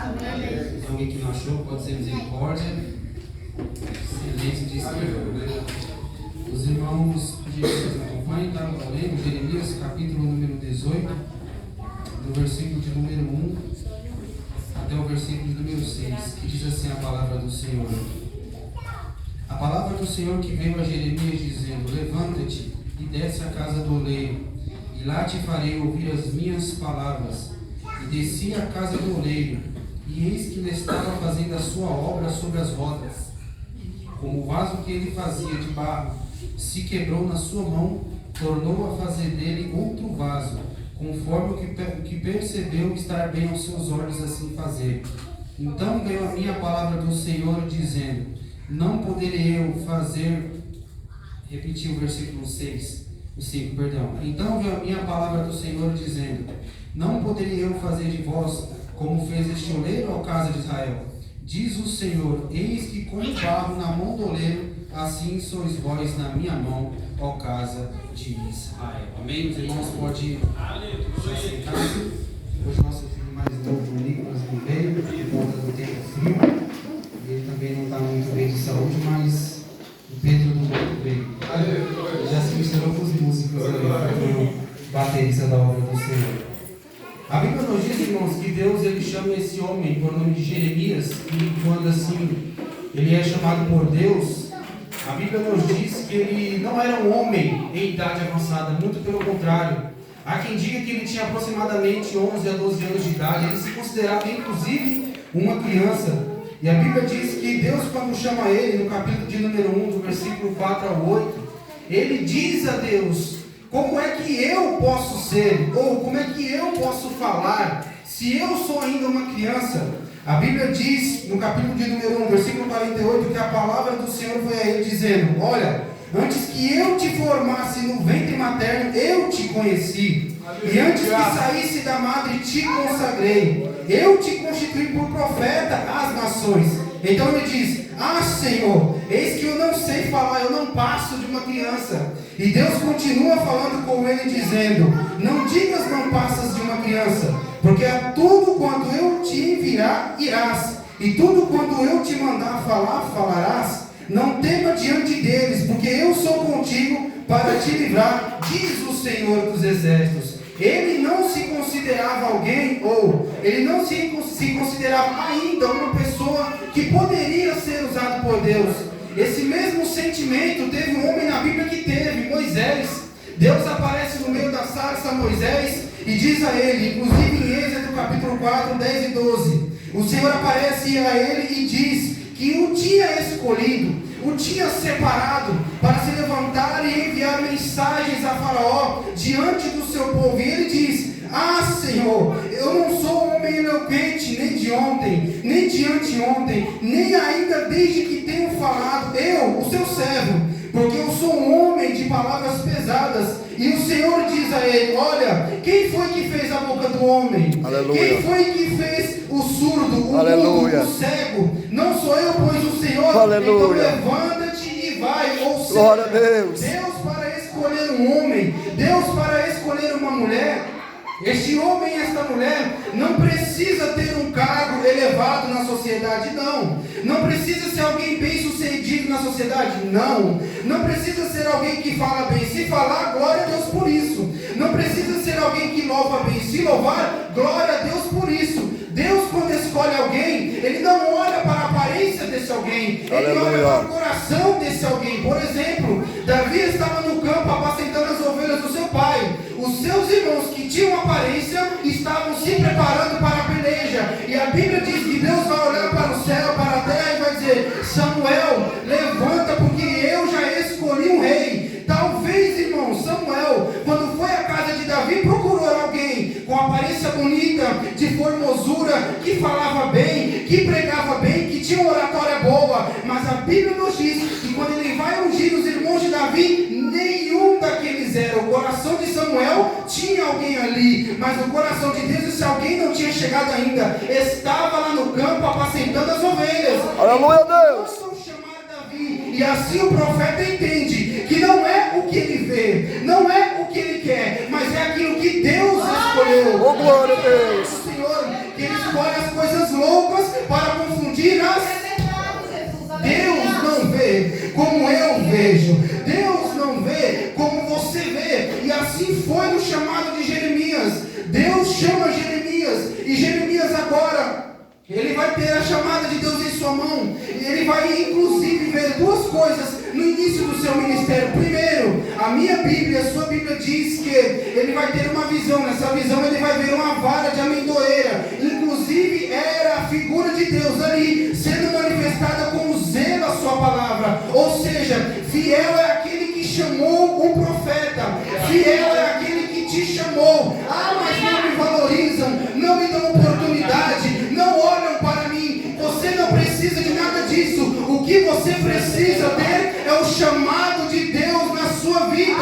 Tem alguém que não achou? Pode ser misericórdia. Silêncio de esquerda, né? Os irmãos que nos acompanham, tá? Lendo Jeremias, capítulo número 18, do versículo de número 1 até o versículo de número 6, que diz assim a palavra do Senhor. A palavra do Senhor que veio a Jeremias dizendo: levanta-te e desce à casa do oleiro, e lá te farei ouvir as minhas palavras. E desci à casa do oleiro, e eis que ele estava fazendo a sua obra sobre as rodas. Como o vaso que ele fazia de barro se quebrou na sua mão, tornou a fazer dele outro vaso, conforme o que percebeu estar bem aos seus olhos assim fazer. Então veio a minha palavra do Senhor, dizendo: não poderei eu fazer... Repetir o versículo 6, o 5, perdão. Então veio a minha palavra do Senhor, dizendo: não poderei eu fazer de vós como fez este oleiro à casa de Israel. Diz o Senhor: eis que com o barro na mão do oleiro, assim sois vós na minha mão, ó casa de Israel. Amém? Os irmãos podem se aceitar. Hoje nosso filho mais novo, o Nicolas, não veio, por conta do tempo frio. Ele também não está muito bem de saúde, mas o Pedro do Porto veio. Já se misturou com os músicos ali, foi o baterista da obra do Senhor. A Bíblia nos diz, irmãos, que Deus ele chama esse homem por nome de Jeremias, e quando assim ele é chamado por Deus, a Bíblia nos diz que ele não era um homem em idade avançada, muito pelo contrário. Há quem diga que ele tinha aproximadamente 11 a 12 anos de idade, ele se considerava inclusive uma criança. E a Bíblia diz que Deus, quando chama ele, no capítulo de número 1, do versículo 4 ao 8, ele diz a Deus: como é que eu posso ser, ou como é que eu posso falar, se eu sou ainda uma criança? A Bíblia diz, no capítulo de número 1, versículo 48, que a palavra do Senhor foi a ele dizendo: olha, antes que eu te formasse no ventre materno, eu te conheci. E antes que saísse da madre, te consagrei. Eu te constituí por profeta às nações. Então ele diz: ah, Senhor, eis que eu não sei falar, eu não passo de uma criança. E Deus continua falando com ele, dizendo: não digas não passas de uma criança, porque a tudo quanto eu te enviar, irás, e tudo quanto eu te mandar falar, falarás. Não tema diante deles, porque eu sou contigo para te livrar, diz o Senhor dos Exércitos. Ele não se considerava alguém, ou ele não se considerava ainda uma pessoa que poderia ser usado por Deus. Esse mesmo sentimento teve um homem na Bíblia que teve, Moisés. Deus aparece no meio da sarça a Moisés e diz a ele, inclusive em Êxodo capítulo 4, 10 e 12, o Senhor aparece a ele e diz que o tinha escolhido, o tinha separado para se levantar e enviar mensagens a Faraó diante do seu povo. E ele diz: ah, Senhor, eu não sou um homem eloquente, nem de ontem, nem de anteontem, nem ainda desde que tenho falado, eu, o seu servo, porque eu sou um homem de palavras pesadas. E o Senhor diz a ele: olha, quem foi que fez a boca do homem? Aleluia. Quem foi que fez o surdo, o mudo, o cego? Não sou eu, pois o Senhor. Aleluia. Então levanta-te e vai. Ou seja, glória a Deus. Deus para escolher um homem, Deus para escolher uma mulher. Este homem e esta mulher não precisa ter um cargo elevado na sociedade, não. Não precisa ser alguém bem sucedido na sociedade, não. Não precisa ser alguém que fala bem. Se falar, glória a Deus por isso. Não precisa ser alguém que louva bem. Se louvar, glória a Deus por isso. Deus, quando escolhe alguém, Ele não olha para a aparência desse alguém, Ele olha para o coração desse alguém. Por exemplo, Davi estava no campo apacentando as ovelhas do seu pai. Os seus irmãos que tinham aparência estavam se preparando para a peleja. E a Bíblia diz que Deus vai olhar para o céu, para a terra e vai dizer: Samuel, levanta, porque eu já escolhi um rei. Talvez, irmão, Samuel, quando foi à casa de Davi, procurou alguém com aparência bonita, de formosura, que falava bem, que pregava bem, que tinha uma oratória boa. Mas a Bíblia nos diz que quando ele vai ungir os irmãos de Davi, nenhum daqueles era. O coração de Samuel tinha alguém ali, mas o coração de Deus, esse alguém não tinha chegado ainda, estava lá no campo apacentando as ovelhas. Aleluia, Deus! E assim o profeta entende que não é o que ele vê, não é o que ele quer, mas é aquilo que Deus escolheu. Oh, glória a Deus! Senhor, que Ele escolhe as coisas loucas para confundir as... Deus não vê como eu vejo. Deus não vê como você vê. E assim foi no chamado de Jeremias. Deus chama Jeremias. E Jeremias agora, ele vai ter a chamada de Deus em sua mão. E ele vai inclusive ver duas coisas no início do seu ministério. Primeiro, a minha Bíblia, a sua Bíblia diz que ele vai ter uma visão. Nessa visão ele vai ver uma vara de amendoeira. Inclusive era a figura de Deus ali, sendo manifestada com zelo a sua palavra. Ou seja, fiel é aquele que chamou o profeta. Fiel é aquele que te chamou. Ah, mas não me valorizam, não me dão oportunidade, não olham para mim. Você não precisa de nada disso. O que você precisa ter é o chamado de Deus na sua vida.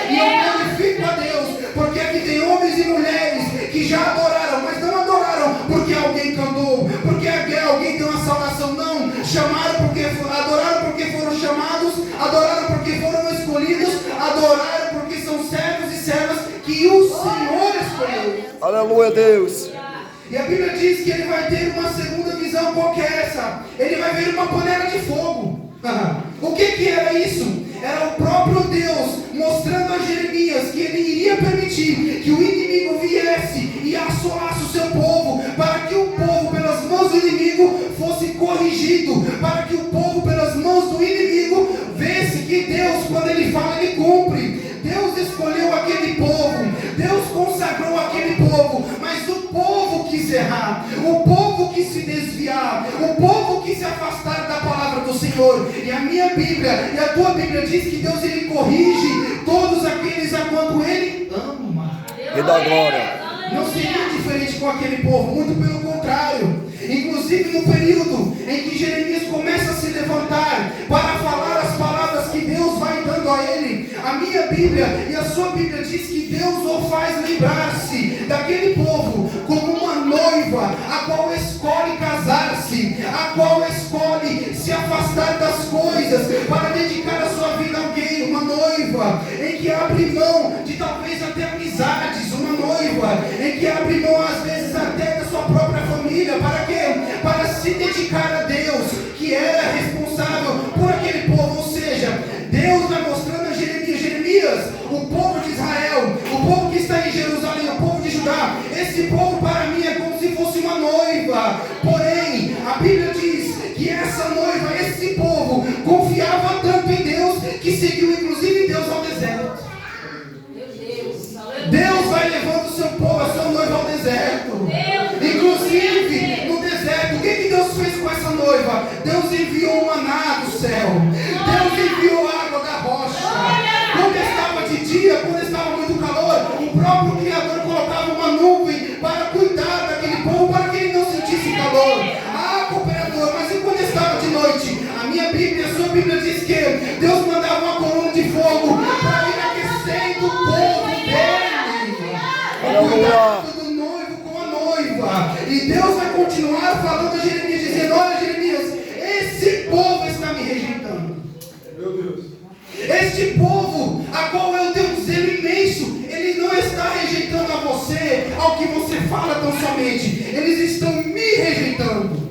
E eu glorifico a Deus, porque aqui tem homens e mulheres que já adoraram, mas não adoraram porque alguém cantou, porque alguém deu uma salvação. Não, chamaram porque adoraram porque foram chamados, adoraram porque foram escolhidos, adoraram porque são servos e servas que o Senhor escolheu. Aleluia, Deus. E a Bíblia diz que ele vai ter uma segunda visão. Qual que é essa? Ele vai ver uma panela de fogo. O que era isso? Era o próprio Deus mostrando a Jeremias que ele iria permitir que o inimigo viesse e assolasse o seu povo, para que o povo pelas mãos do inimigo fosse corrigido, para que o povo pelas mãos do inimigo vesse que Deus, quando ele fala, ele cumpre. Deus escolheu aquele povo, Deus consagrou aquele povo, mas o povo quis errar, o povo quis se desviar, o povo quis se afastar da palavra do Senhor. E a minha Bíblia e a tua Bíblia diz que Deus, ele corrige todos aqueles a quanto ele ama. E dá glória. Não seria diferente com aquele povo, muito pelo contrário. Inclusive no período em que Jeremias começa a se levantar para falar as palavras que Deus vai dando a ele, a minha Bíblia e a sua Bíblia diz que Deus o faz lembrar-se daquele povo como uma noiva, a qual escolhe casar-se, a qual escolhe se afastar das coisas para dedicar a sua vida a alguém. Uma noiva em que abre mão de talvez até amizades, uma noiva em que abre mão às vezes até da sua própria família. Para quê? Para se dedicar a Deus, que era responsável por aquele povo. Ou seja, Deus vai mostrando a Jeremias, o povo de Israel, o povo que está em Jerusalém, o povo de Judá. Esse povo para mim é como se fosse uma noiva. Porém, a Bíblia diz que essa noiva, esse povo, confiava tanto em Deus que seguiu inclusive Deus ao deserto. Deus vai levando o seu povo, a sua noiva ao deserto. Inclusive no deserto, o que Deus fez com essa noiva? Deus enviou um maná do céu, Deus enviou água da rocha. Quando estava de dia, quando estava muito calor, o próprio Criador colocava uma nuvem para cuidar daquele povo, para que ele não sentisse calor. Ah, cooperador, mas e quando estava de noite? A minha Bíblia, a sua Bíblia diz que Deus mandava uma coluna de fogo para ir aquecendo o povo dele. Cuidado do noivo com a noiva. E Deus vai continuar falando a Jeremias, dizendo: olha, Jeremias, esse povo está me rejeitando. Meu Deus. Este povo, a qual eu tenho um zelo imenso, ele não está rejeitando a você, ao que você fala tão somente. Eles estão me rejeitando.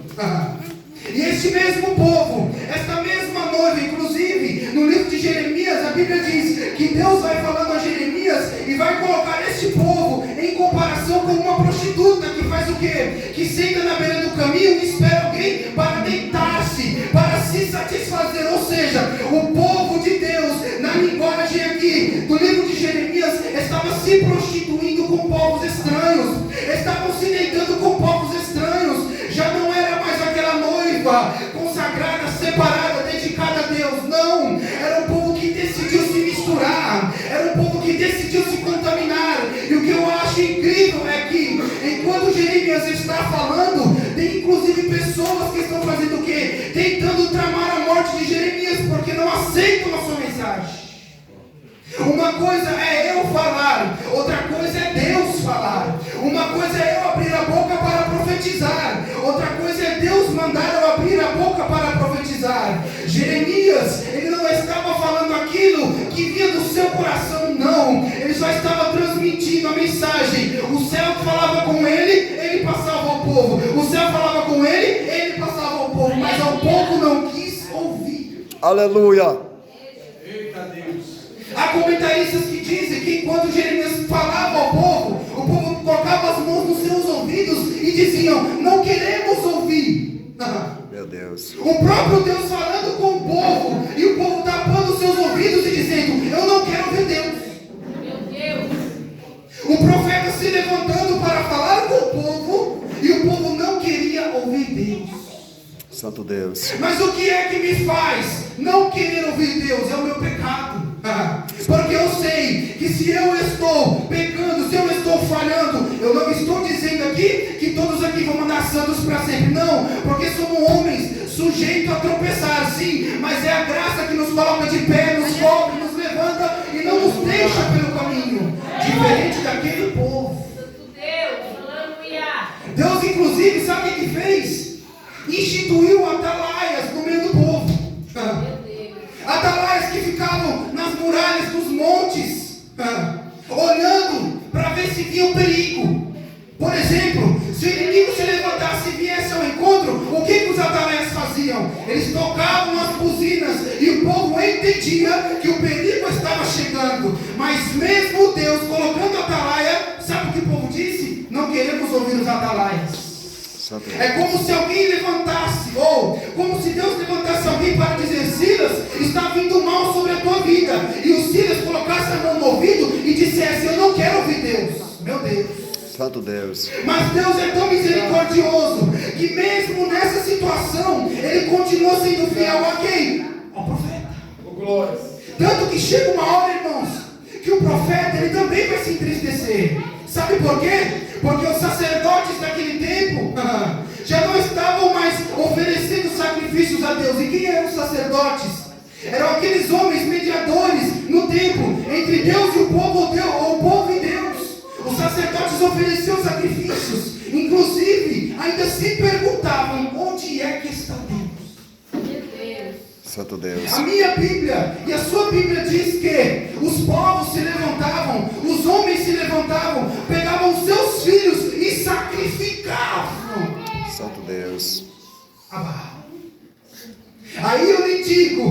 E este mesmo povo, esta mesma noiva, inclusive no livro de Jeremias, a Bíblia diz que Deus vai falando a Jeremias e vai colocar este povo em comparação com uma prostituta que faz o quê? Que senta na beira do caminho e espera alguém para deitar-se, para se satisfazer. Ou seja, o povo de Deus, na linguagem aqui do livro de Jeremias, estava se prostituindo com povos estranhos, estavam se deitando com povos estranhos. Já não era mais aquela noiva consagrada, separada, dedicada a Deus. Não, era um povo que decidiu se misturar, era um povo que decidiu se contaminar. E o que eu acho incrível é que, enquanto Jeremias está falando, tem inclusive pessoas que estão fazendo o quê? Tentando tramar a morte de Jeremias, porque não aceitam a sua mensagem. Uma coisa é eu falar, outra coisa é Deus falar. Uma coisa é eu abrir a boca para profetizar, outra coisa é Deus mandar eu abrir a boca para profetizar. Jeremias, ele não estava falando aquilo que vinha do seu coração, não. Ele só estava transmitindo a mensagem. O céu falava com ele, ele passava ao povo. povo. O céu falava com ele, ele passava ao povo, mas o povo não quis ouvir. Aleluia. Há comentaristas que dizem que enquanto Jeremias falava ao povo, o povo colocava as mãos nos seus ouvidos e diziam: não queremos ouvir. Meu Deus. O próprio Deus falando com o povo e o povo tapando os seus ouvidos e dizendo: eu não quero ouvir Deus. Meu Deus. O profeta se levantando para falar com o povo e o povo não queria ouvir Deus. Santo Deus. Mas o que é que me faz não querer ouvir Deus? É o meu pecado. Porque eu sei que se eu estou pecando, se eu estou falhando, eu não estou dizendo aqui que todos aqui vão andar santos para sempre. Não, porque somos homens sujeitos a tropeçar, sim. Mas é a graça que nos coloca de pé, nos cobre, nos levanta e não nos deixa pelo caminho. Diferente daquele povo. Deus, inclusive, sabe o que fez? Instituiu atalaias no meio do povo. Atalaias que ficavam nas muralhas dos montes, olhando para ver se via o perigo. Por exemplo, se o inimigo se levantasse e viesse ao encontro, o que os atalaias faziam? Eles tocavam as buzinas e o povo entendia que o perigo estava chegando. Mas mesmo Deus colocando atalaia, sabe o que o povo disse? Não queremos ouvir os atalaias. É como se alguém levantasse, ou como se Deus levantasse alguém para dizer: Silas, está vindo mal sobre a tua vida. E o Silas colocasse a mão no ouvido e dissesse: eu não quero ouvir Deus. Meu Deus. Santo Deus. Mas Deus é tão misericordioso que mesmo nessa situação Ele continua sendo fiel a quem? Ao profeta. Tanto que chega uma hora, irmãos, que o profeta ele também vai se entristecer. Sabe por quê? Porque os sacerdotes daquele tempo já não estavam mais oferecendo sacrifícios a Deus. E quem eram os sacerdotes? Eram aqueles homens mediadores no templo entre Deus e o povo, ou o povo e Deus. Os sacerdotes ofereciam sacrifícios, inclusive ainda se perguntavam: onde é que está Deus? Santo Deus. A minha Bíblia e a sua Bíblia diz que os povos se levantavam, os homens se levantavam, pegavam os seus filhos e sacrificavam. Santo Deus. Aí eu lhe digo: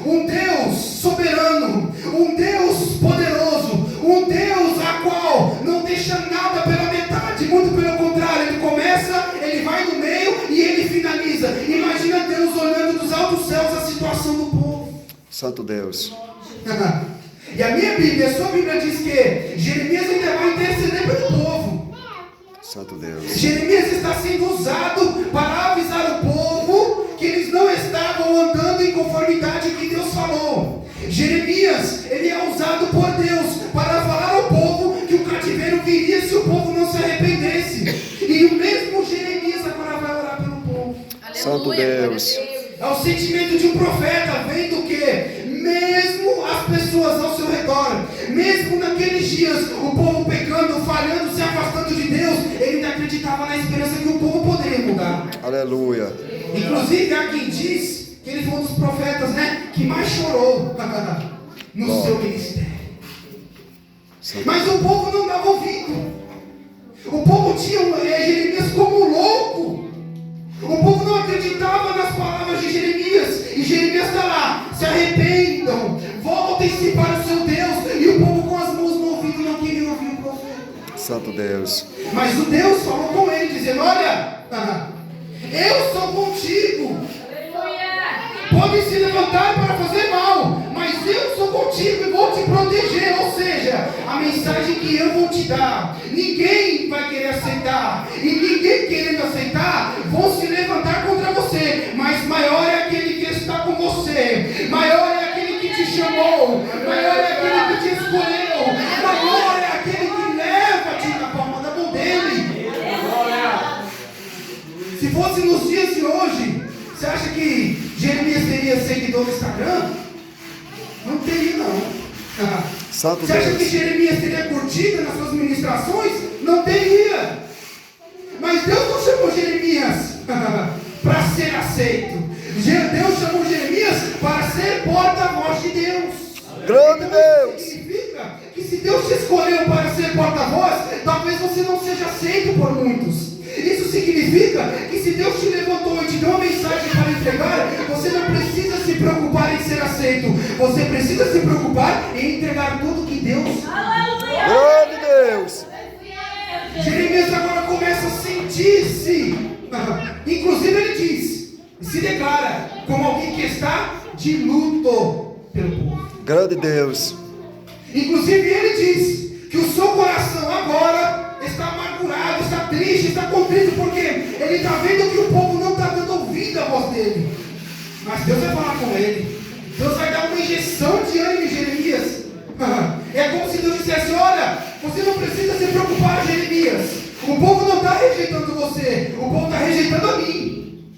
um Deus soberano, um Deus poderoso, um Deus a qual não deixa nada pela metade, muito pelo contrário, ele começa, ele vai no meio e ele finaliza. Imagina Deus olhando dos altos céus a situação do povo. Santo Deus. E a minha Bíblia, a sua Bíblia diz que Jeremias ainda vai interceder pelo povo. Santo Deus. Jeremias está sendo usado para avisar o povo que eles não estavam andando em conformidade com o que Deus falou. Jeremias, ele é usado por Deus para falar ao povo que o cativeiro viria se o povo não se arrependesse. E o mesmo Jeremias agora vai orar pelo povo. Santo Deus. É o sentimento de um profeta vendo que mesmo as pessoas ao seu redor, mesmo naqueles dias, o povo pecando, falhando, se afastando de Deus, ele ainda acreditava na esperança que o povo poderia mudar. Aleluia. Inclusive há quem diz que ele foi um dos profetas, que mais chorou no seu ministério. Mas o povo não dava ouvido. O povo tinha Jeremias como louco. O povo não acreditava nas palavras de Jeremias. E Jeremias está lá: se arrependam, voltem-se para o seu Deus. E o povo com as mãos no ouvido não queria ouvir o profeta. Santo Deus. Mas o Deus falou com ele, dizendo: olha, eu sou contigo. Podem se levantar para fazer mal, mas eu sou contigo e vou te proteger. Ou seja, a mensagem que eu vou te dar, ninguém vai querer aceitar. E ninguém querendo aceitar, vão se levantar contra você. Mas maior é aquele que está com você. Maior é aquele que te chamou. Maior é aquele que te escolheu. Maior é aquele que leva-te na palma da mão dele. Se fosse nos dias de hoje, você acha que Jeremias teria seguidor no Instagram? Não teria, não. Santo Você acha Deus. que Jeremias teria curtida nas suas ministrações? Não teria. Mas Deus não chamou Jeremias para ser aceito. Deus chamou Jeremias para ser porta-voz de Deus. Grande Deus. Significa que se Deus te escolheu para ser porta-voz, talvez você não seja aceito por muitos. Isso significa se Deus te levantou e te deu uma mensagem para entregar, você não precisa se preocupar em ser aceito. Você precisa se preocupar em entregar tudo que Deus... Glória a Deus. Jeremias agora começa a sentir-se. Inclusive ele diz, se declara como alguém que está de luto pelo povo. Grande Deus. Inclusive ele diz que o seu coração agora está amargurado, está triste, está contrito, porque ele está vendo que o povo não está dando ouvido à voz dele. Mas Deus vai falar com ele. Deus vai dar uma injeção de ânimo em Jeremias. É como se Deus dissesse: olha, você não precisa se preocupar, Jeremias. O povo não está rejeitando você, o povo está rejeitando a mim.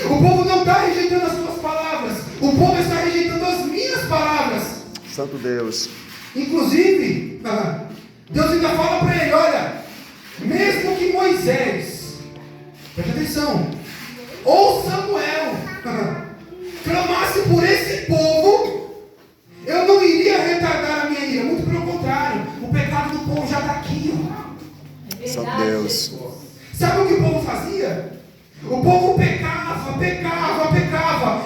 O povo não está rejeitando as suas palavras, o povo está rejeitando as minhas palavras. Santo Deus. Inclusive, Deus ainda fala para ele: olha, mesmo que Moisés, preste atenção, ou Samuel clamasse por esse povo, eu não iria retardar a minha ira. Muito pelo contrário, o pecado do povo já está aqui. Santo Deus. Sabe o que o povo fazia? O povo pecava.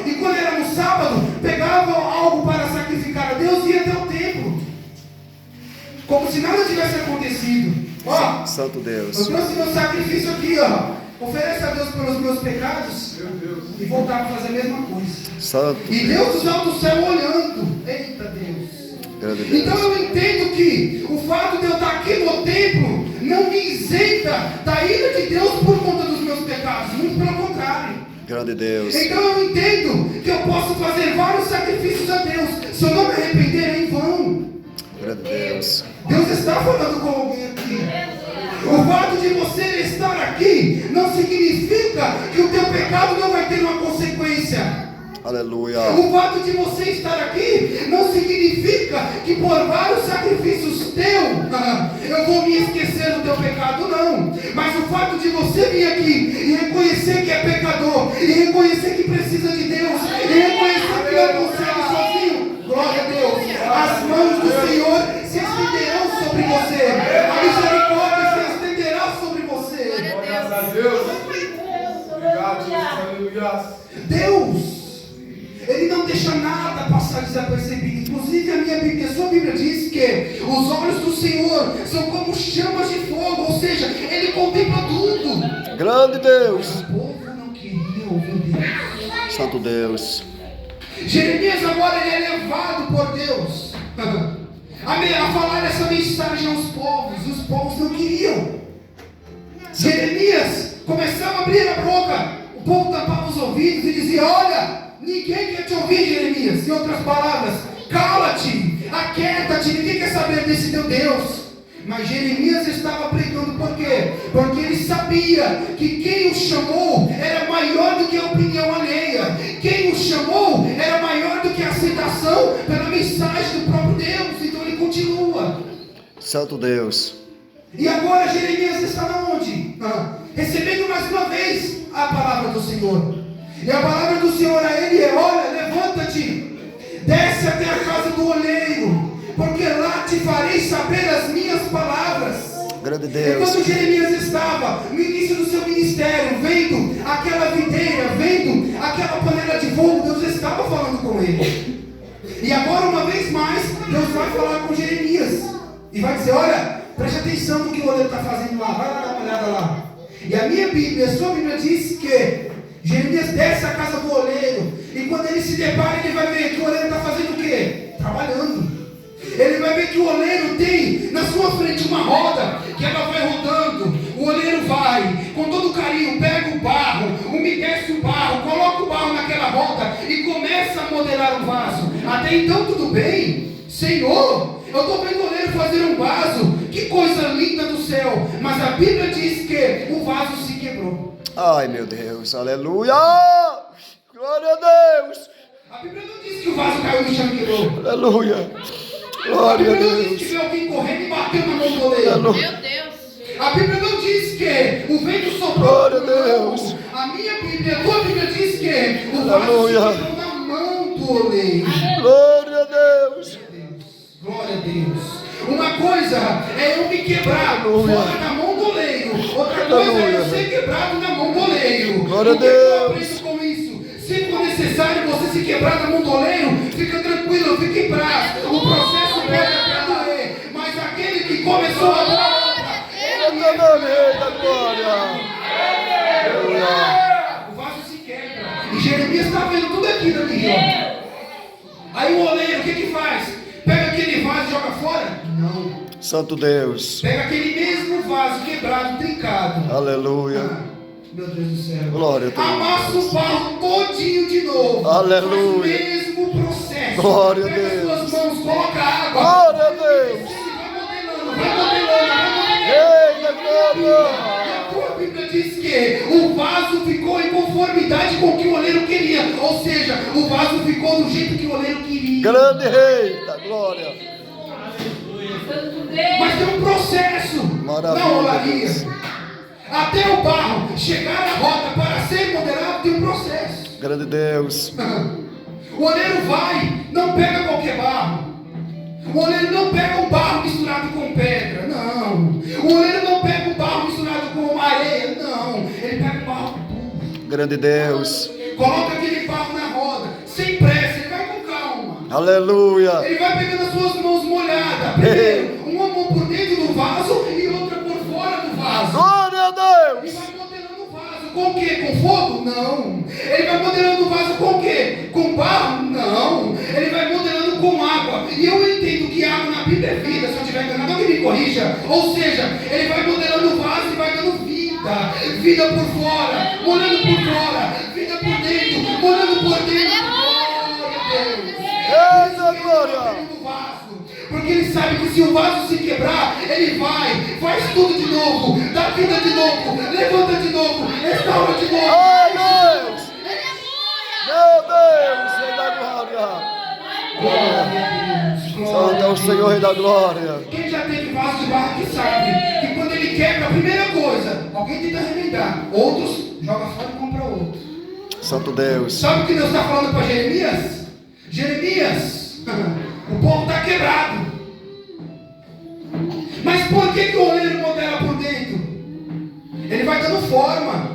E quando era no sábado, pegava algo para sacrificar a Deus e ia até o templo, como se nada tivesse acontecido. Ó, Santo Deus. eu trouxe meu sacrifício aqui, ó. Oferece a Deus pelos meus pecados. E voltar a fazer a mesma coisa. Santo E Deus do alto do céu olhando. Eita Deus. Grande Deus. Então eu entendo que o fato de eu estar aqui no templo não me isenta da ira de Deus por conta dos meus pecados. Muito pelo contrário. Grande Deus. Então eu entendo que eu posso fazer vários sacrifícios a Deus. Se eu não me arrepender, é em vão. Grande Deus. Deus está falando com alguém aqui. O fato de você estar aqui não significa que o teu pecado não vai ter uma consequência. Aleluia. O fato de você estar aqui não significa que por vários sacrifícios teus eu vou me esquecer do teu pecado, não. Mas o fato de você vir aqui e reconhecer que é pecador, e reconhecer que precisa de Deus, e reconhecer que não consegue sozinho, glória a Deus, as mãos do Senhor se estenderão sobre você, a misericórdia se estenderá sobre você. Graças a Deus. Obrigado, Jesus. Aleluia. Deus, Ele não deixa nada passar desapercebido. Inclusive a minha Bíblia, a sua Bíblia diz que os olhos do Senhor são como chamas de fogo, ou seja, Ele contempla tudo. Grande Deus. O povo não queria ouvir Deus. Santo Deus. Jeremias agora ele é levado por Deus a falar essa mensagem aos povos. E os povos não queriam. Jeremias começava a abrir a boca, o povo tampava os ouvidos e dizia: olha, ninguém quer te ouvir, Jeremias. Em outras palavras, cala-te, aquieta-te, ninguém quer saber desse teu Deus. Mas Jeremias estava pregando por quê? Porque ele sabia que quem o chamou era maior do que a opinião alheia. Quem o chamou era maior do que a aceitação pela mensagem do próprio Deus. Então ele continua. Santo Deus. E agora Jeremias está onde? Recebendo mais uma vez a palavra do Senhor. E a palavra do Senhor a ele é: olha, levanta-te, desce até a casa do oleiro, porque lá te farei saber as minhas palavras. Grande Deus. Enquanto Jeremias estava no início do seu ministério, vendo aquela videira, vendo aquela panela de fogo, Deus estava falando com ele. E agora, uma vez mais, Deus vai falar com Jeremias e vai dizer: olha, preste atenção no que o oleiro está fazendo lá, vai lá dar uma olhada lá. E a minha Bíblia, a sua Bíblia diz que Jeremias desce à casa do oleiro, e quando ele se depara, ele vai ver que o oleiro está fazendo o quê? Trabalhando. Ele vai ver que o oleiro tem na sua frente uma roda, que ela vai rodando. O oleiro vai, com todo carinho, pega o barro, umedece o barro, coloca o barro naquela roda e começa a modelar o vaso. Até então tudo bem, Senhor, eu estou vendo o oleiro fazer um vaso, que coisa linda do céu. Mas a Bíblia diz que o vaso se quebrou. Ai, meu Deus. Aleluia. Glória a Deus. A Bíblia não diz que o vaso caiu no chão e quebrou. Aleluia. A Glória a Bíblia não diz Deus. que veio alguém correndo e bateu na mão do oleiro. Aleluia. Meu Deus. A Bíblia não diz que o vento soprou. Glória a Deus. A minha Bíblia, a tua Bíblia diz que o vaso Aleluia. se quebrou na mão do oleiro. Glória a Deus. Glória a Deus. Uma coisa é eu me quebrar Aleluia. fora da mão do oleiro. Outra coisa é Aleluia. eu ser quebrado na mão do oleiro. Glória a O que eu Deus. aprendo com isso? Se for necessário você se quebrar na mão do oleiro, fica tranquilo, fique em paz. O processo pode até doer, mas aquele que começou a obra, Eu tô no rei da glória. Aleluia. o vaso se quebra. E Jeremias está vendo tudo aquilo ali, ó. Aí o oleiro, o que faz? Pega aquele vaso e joga fora? Não. Santo Deus. Pega aquele mesmo vaso quebrado, trincado. Aleluia. Meu Deus do céu. Glória a Deus. Amassa o barro todinho de novo. Aleluia. Faz o mesmo processo. Glória a Pega Deus. as suas mãos, coloca água. Glória a Deus. Vai modelando. Rei da glória. A tua Bíblia diz que o vaso ficou em conformidade com o que o oleiro queria. Ou seja, o vaso ficou do jeito que o oleiro queria. Grande rei da glória. Mas tem um processo Maravilha, na olaria. Deus. Até o barro chegar à roda para ser modelado, tem um processo. Grande Deus. O oleiro vai, não pega qualquer barro. O oleiro não pega um barro misturado com pedra, não. O oleiro não pega um barro misturado com areia, não. Ele pega um barro puro. Grande Deus. Coloca aquele barro na roda, sem pressa, ele vai com calma. Aleluia. Ele vai pegando as suas mãos molhadas. Primeiro, uma mão por dentro do vaso e outra por fora do vaso. Glória a Ele Deus. vai modelando o vaso com o quê? Com fogo? Não. Ele vai modelando o vaso com o quê? Com barro? Não. Ele vai modelando com água. E eu entendo que água na Bíblia é vida. Se eu estiver enganado, alguém me corrija. Ou seja, ele vai modelando o vaso e vai dando vida. Vida por fora, molhando por fora. Vida por dentro, molhando por dentro. Glória a Deus. Rei da glória. Do vaso. Porque ele sabe que se o vaso se quebrar, ele vai, faz tudo de novo, dá vida de novo, levanta de novo, restaura de novo. Ai, Deus. Meu Deus, Rei da glória. Glória a Deus. Santo é o Senhor, Rei da glória. Quem já teve vaso de barro que sabe que quando ele quebra, a primeira coisa, alguém tenta remendar, outros joga fora e compra outro. Santo Deus. Sabe o que Deus está falando para Jeremias? Jeremias, o povo está quebrado. Mas por que o oleiro modela por dentro? Ele vai dando forma.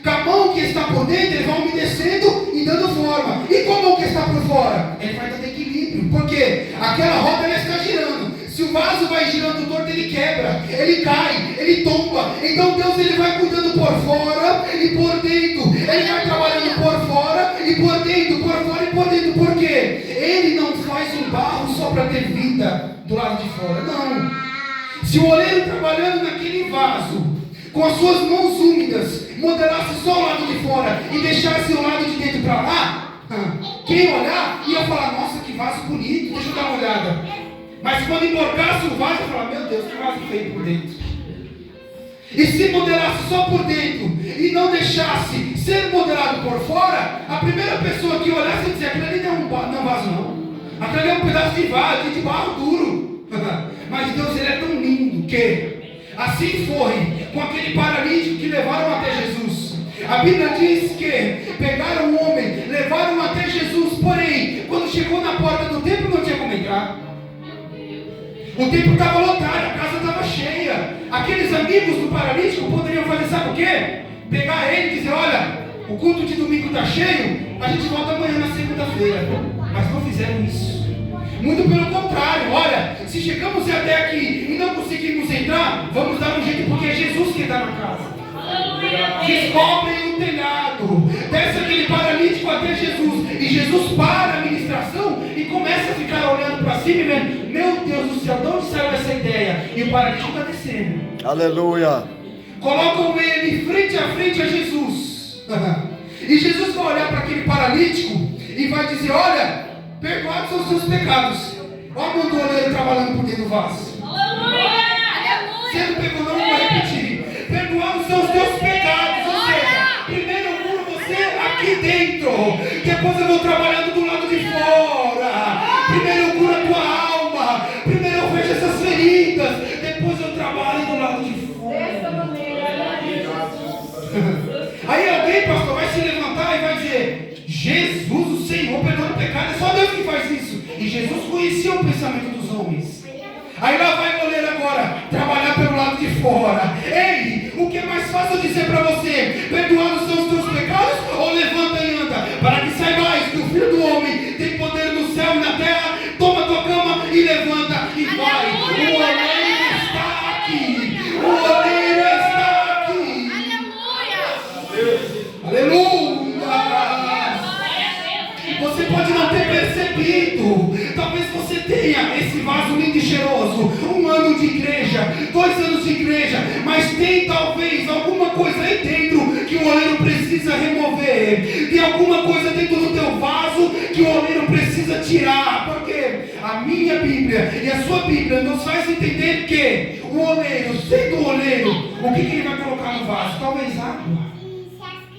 Com a mão que está por dentro, ele vai umedecendo e dando forma. E com a mão que está por fora, ele vai dando equilíbrio. Porque aquela roda ela está girando. Se o vaso vai girando torto, ele quebra, ele cai, ele tomba. Então Deus ele vai cuidando por fora e por dentro. Ele vai trabalhando por fora e por dentro, por fora e por dentro. Por quê? Ele não faz um barro só para ter vida do lado de fora. Não. Se o oleiro trabalhando naquele vaso, com as suas mãos úmidas, modelasse só o lado de fora e deixasse o lado de dentro para lá, quem olhar ia falar, nossa, que vaso bonito, deixa eu dar uma olhada. Mas quando emborcasse o vaso, ia falar, meu Deus, que vaso feio por dentro. E se modelasse só por dentro e não deixasse ser modelado por fora, a primeira pessoa que olhasse ia dizer, aquilo ali não é um vaso não. Aquilo ali é um pedaço de vaso, de barro duro. Mas Deus ele é tão lindo que assim foi com aquele paralítico que levaram até Jesus. A Bíblia diz que pegaram o homem, levaram até Jesus, porém, quando chegou na porta do templo não tinha como entrar. O templo estava lotado, a casa estava cheia. Aqueles amigos do paralítico poderiam fazer, sabe o quê? Pegar ele e dizer, olha, o culto de domingo está cheio, a gente volta amanhã na segunda-feira. Mas não fizeram isso. Muito pelo contrário, olha, se chegamos até aqui e não conseguimos entrar, vamos dar um jeito, porque é Jesus que está na casa. Descobrem o telhado, desce aquele paralítico até Jesus, e Jesus para a ministração e começa a ficar olhando para cima e vendo, meu Deus do céu, de onde saiu essa ideia? E o paralítico está descendo. Aleluia. Colocam ele frente a Jesus. E Jesus vai olhar para aquele paralítico e vai dizer, olha, perdoados são os seus pecados. Olha o gondoleiro trabalhando por dentro do vaso. Você não pegou não, vou repetir. Perdoados são os teus pecados. Ou seja, primeiro eu curo você aqui dentro, depois eu vou trabalhando do lado de fora. Primeiro eu curo a tua alma, primeiro eu fecho essas feridas, depois eu trabalho do lado de fora. Aí alguém, pastor, vai se levantar e vai dizer, Jesus, o Senhor, perdoa o pecado, é só Deus que faz isso. E Jesus conhecia o pensamento dos homens. Aí lá vai o goleiro agora, trabalhar pelo lado de fora. Ei, o que é mais fácil dizer para você? Perdoados são os teus pecados, ou levanta e anda, para que saibais que o Filho do Homem tem poder no céu e na terra. Toma tua cama e levanta e vai. O oleiro está aqui. O oleiro está aqui. Aleluia. Você pode não ter percebido. Talvez você tenha esse vaso lindo e cheiroso, 1 ano de igreja, 2 anos de igreja, mas tem talvez alguma coisa aí dentro que o oleiro precisa remover. Tem alguma coisa dentro do teu vaso que o oleiro precisa tirar. Porque a minha Bíblia e a sua Bíblia nos faz entender que o oleiro, sendo o oleiro, o que ele vai colocar no vaso? Talvez água.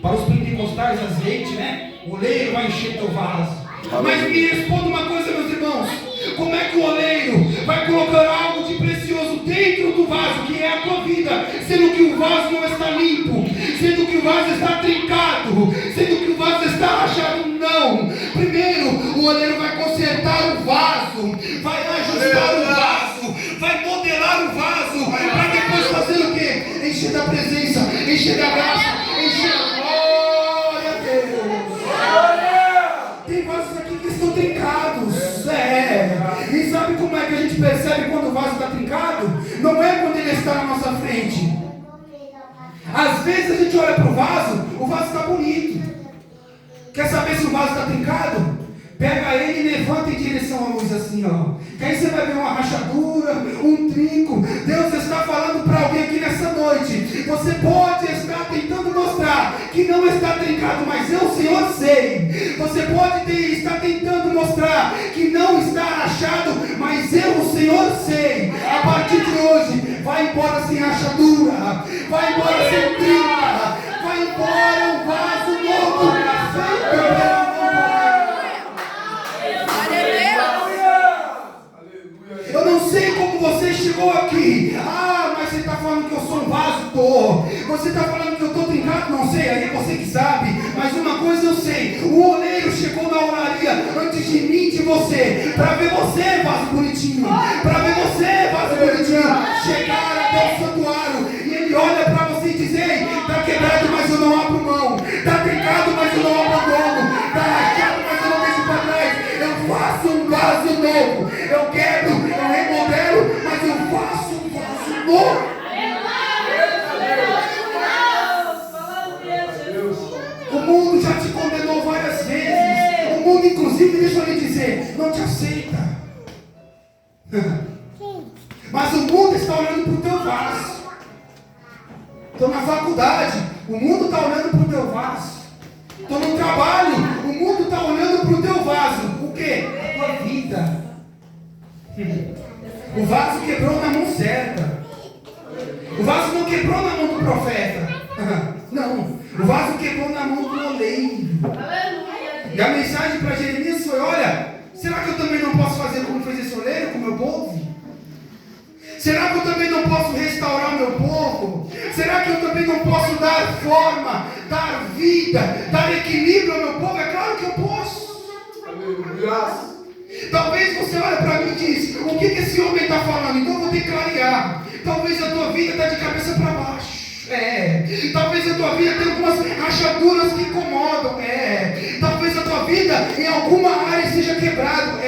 Para os pentecostais, azeite, né? O oleiro vai encher teu vaso. Mas me responda uma coisa, meus irmãos: como é que o oleiro vai colocar algo de precioso dentro do vaso, que é a tua vida, sendo que o vaso não está limpo, sendo que o vaso está trincado, sendo que o vaso está rachado? Não. Primeiro, o oleiro vai consertar o vaso, vai ajustar o vaso, vai modelar o vaso, para depois fazer o quê? Encher da presença, encher da graça, encher da glória a Deus. Tem vasos aqui que estão trincados. E sabe como é que a gente percebe quando o vaso está trincado? Não é quando ele está na nossa frente. Às vezes a gente olha para o vaso está bonito. Quer saber se o vaso está trincado? Pega ele e levanta em direção à luz assim, ó. Que aí você vai ver uma rachadura, um trinco. Deus está falando para alguém aqui nessa noite. Você pode estar tentando mostrar que não está trincado, mas eu, Senhor, sei. Você pode estar tentando mostrar que não está rachado, mas eu, o Senhor, sei. A partir de hoje, vai embora sem rachadura, vai embora sem trinca, vai embora um vaso novo, feito pelo Eu não sei como você chegou aqui. Mas você está falando que eu sou um vaso? Tô. Você está falando que eu estou trincado? Não sei, aí é você que sabe. Mas uma coisa eu sei: o oleiro chegou na olaria antes de mim e de você, para ver você, vaso bonitinho, para ver você, vaso bonitinho, chegar até o santuário. E ele olha para você e diz: ei, está quebrado, mas eu não abro mão. Está trincado, mas eu não abandono. Está rachado, mas eu não deixo para trás. Eu faço um vaso novo. Eu quebro, eu remodelo, mas eu faço um vaso novo. O mundo já te condenou várias vezes. O mundo, inclusive, deixa eu lhe dizer, não te aceita. Mas o mundo está olhando para o teu vaso. Estou na faculdade, o mundo está olhando para o teu vaso. Estou no trabalho, o mundo está olhando para o teu vaso. O quê? A tua vida. O vaso quebrou na mão certa. O vaso não quebrou na mão do profeta. Não. O vaso quebrou na mão do oleiro. E a mensagem para Jeremias foi: olha, será que eu também não posso fazer como fez esse oleiro com o meu povo? Será que eu também não posso restaurar o meu povo? Será que eu também não posso dar forma, dar vida, dar equilíbrio ao meu povo? É claro que eu posso. Talvez você olhe para mim e diz: o que esse homem está falando? Então eu vou ter que clarear. Talvez a tua vida está de cabeça para baixo. Talvez a tua vida tenha algumas rachaduras que incomodam. Talvez a tua vida em alguma área seja quebrado.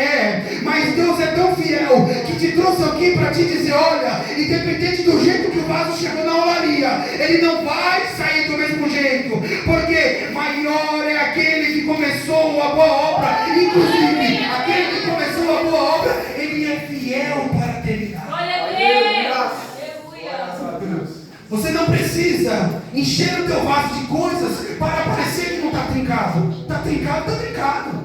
Mas Deus é tão fiel que te trouxe aqui para te dizer: olha, independente do jeito que o vaso chegou na olaria, ele não vai sair do mesmo jeito, porque maior é aquele que começou a boa obra. Inclusive, aquele que começou a boa obra, ele é fiel para terminar. Glória a Deus. Você não precisa encher o teu vaso de coisas para parecer que não está trincado. Está trincado, está trincado.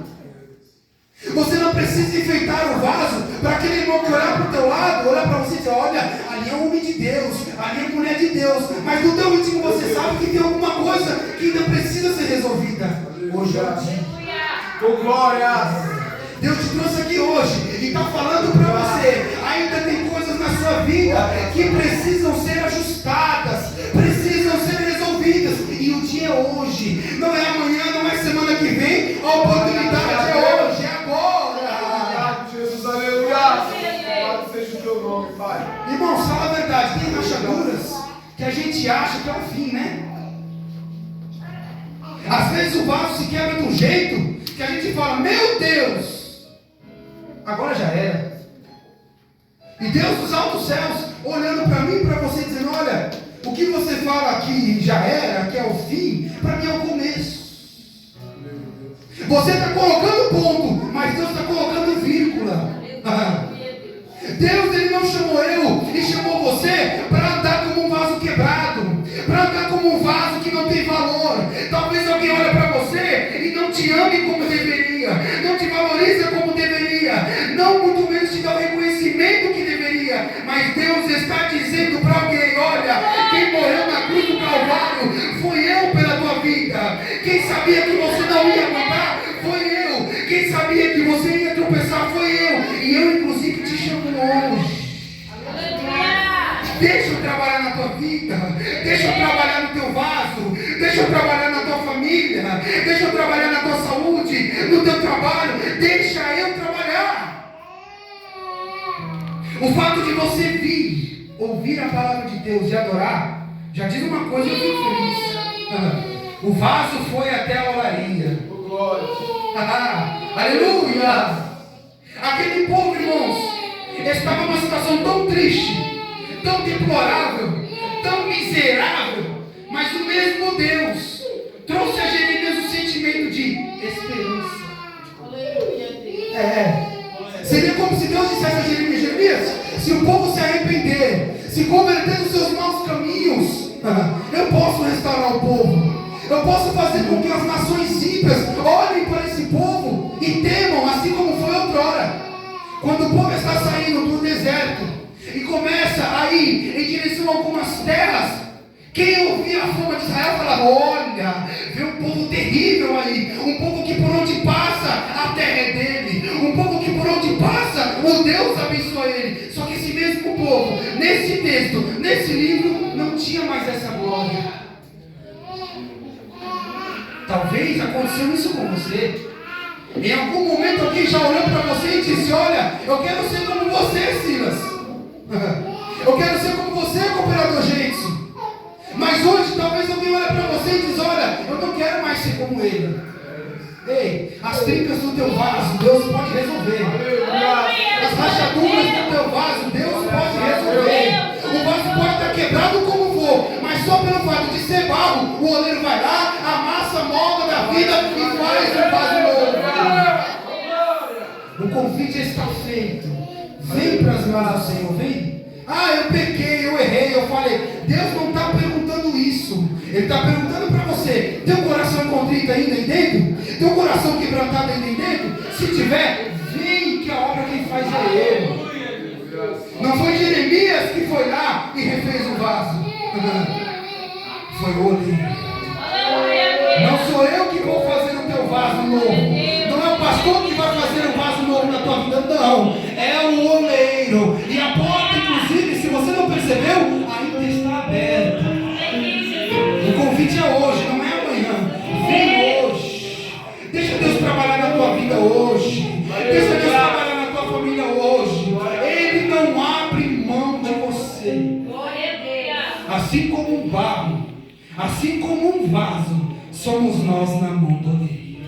Você não precisa enfeitar o vaso para aquele irmão que olhar para o teu lado, olhar para você e dizer: olha, ali é um homem de Deus, ali é mulher de Deus. Mas no teu íntimo você sabe que tem alguma coisa que ainda precisa ser resolvida. Hoje é o dia. Glória! Deus te trouxe aqui hoje e está falando para você: ainda tem coisas na sua vida que precisam ser ajustadas, precisam ser resolvidas. E o dia é hoje, não é amanhã, não é semana que vem. A oportunidade é hoje, é agora. Jesus, aleluia! Louvado seja o teu nome, Pai. Irmãos, fala a verdade: tem rachaduras? que a gente acha que é o fim, né? Às vezes o vaso se quebra de um jeito que a gente fala, meu Deus, agora já era. E Deus dos altos céus olhando para mim e para você dizendo, olha, o que você fala que já era, que é o fim, para mim é o começo. Você está colocando ponto, mas Deus está colocando vírgula. Deus, Ele não chamou eu e chamou você para andar como um vaso quebrado, para andar como um vaso que não tem valor. Talvez alguém olhe para você e não te ame como deveria, não te valoriza como deveria, não muito menos te dá o reconhecimento que deveria. Mas Deus está dizendo para alguém, olha, quem morreu na cruz do Calvário foi eu pela tua vida. Quem sabia que você não ia aguentar foi eu. Quem sabia que você ia tropeçar foi eu. E eu inclusive te chamo hoje. Deixa eu trabalhar na tua vida, deixa eu trabalhar no teu vaso, deixa eu trabalhar na tua família, deixa eu trabalhar na tua saúde, no teu trabalho, deixa eu trabalhar. O fato de você vir, ouvir a palavra de Deus e adorar, já diz uma coisa, eu fico feliz. O vaso foi até a olaria. Aleluia! Aquele povo, irmãos, estava numa situação tão triste, tão deplorável, tão miserável, mas o mesmo Deus trouxe a Jeremias o sentimento de esperança. Seria como se Deus dissesse a Jeremias, Jeremias, se o povo se arrepender, se converter dos seus maus caminhos, eu posso restaurar o povo. Eu posso fazer com que as nações ímpias olhem para esse povo e temam, assim como foi outrora. Quando o povo está saindo do deserto e começa a ir em direção a algumas terras, quem ouvia a fama de Israel falava, olha, vê um povo terrível aí, um povo que por onde passa a terra é dele, um povo que por onde passa o Deus abençoa ele. Só que esse mesmo povo, nesse texto, nesse livro, não tinha mais essa glória. Talvez aconteceu isso com você. Em algum momento alguém já olhou para você e disse, olha, eu quero ser como você, Silas. Eu quero ser como você, cooperador Gênison. Mas hoje talvez alguém olhe para você e diz, olha, eu não quero mais ser como ele. Ei, as trincas do teu vaso, Deus pode resolver. As rachaduras do teu vaso, Deus pode resolver. O vaso pode estar quebrado como for, mas só pelo fato de ser barro, o oleiro vai lá, amassa a molda da vida e faz um vaso novo. O convite está feito. Vem para as mãos do Senhor, vem. Eu pequei, eu errei, eu falei. Deus não está perguntando isso. Ele está perguntando para você, teu coração contrito ainda aí dentro? Teu coração quebrantado ainda aí dentro? Se tiver, vem que a obra quem faz é Ele. Não foi Jeremias que foi lá e refez o vaso. Foi o oleiro. Não sou eu que vou fazer o teu vaso novo. Não é o pastor que vai fazer o vaso novo na tua vida, não. É o oleiro. E a porta, inclusive, se você não percebeu, ainda está aberta. O convite é hoje, não é amanhã. Vem hoje. Deixa Deus trabalhar na tua vida hoje. Deixa Deus trabalhar na tua família hoje. Ele não abre mão de você. Assim como um barro, assim como um vaso, somos nós na mão do oleiro.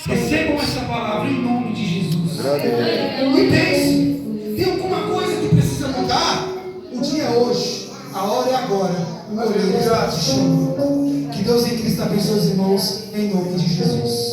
Recebam essa palavra em nome de Jesus. E pense, tem alguma coisa que precisa mudar? O dia é hoje, a hora é agora. O oleiro está te chamando. Que Deus em Cristo abençoe os irmãos em nome de Jesus.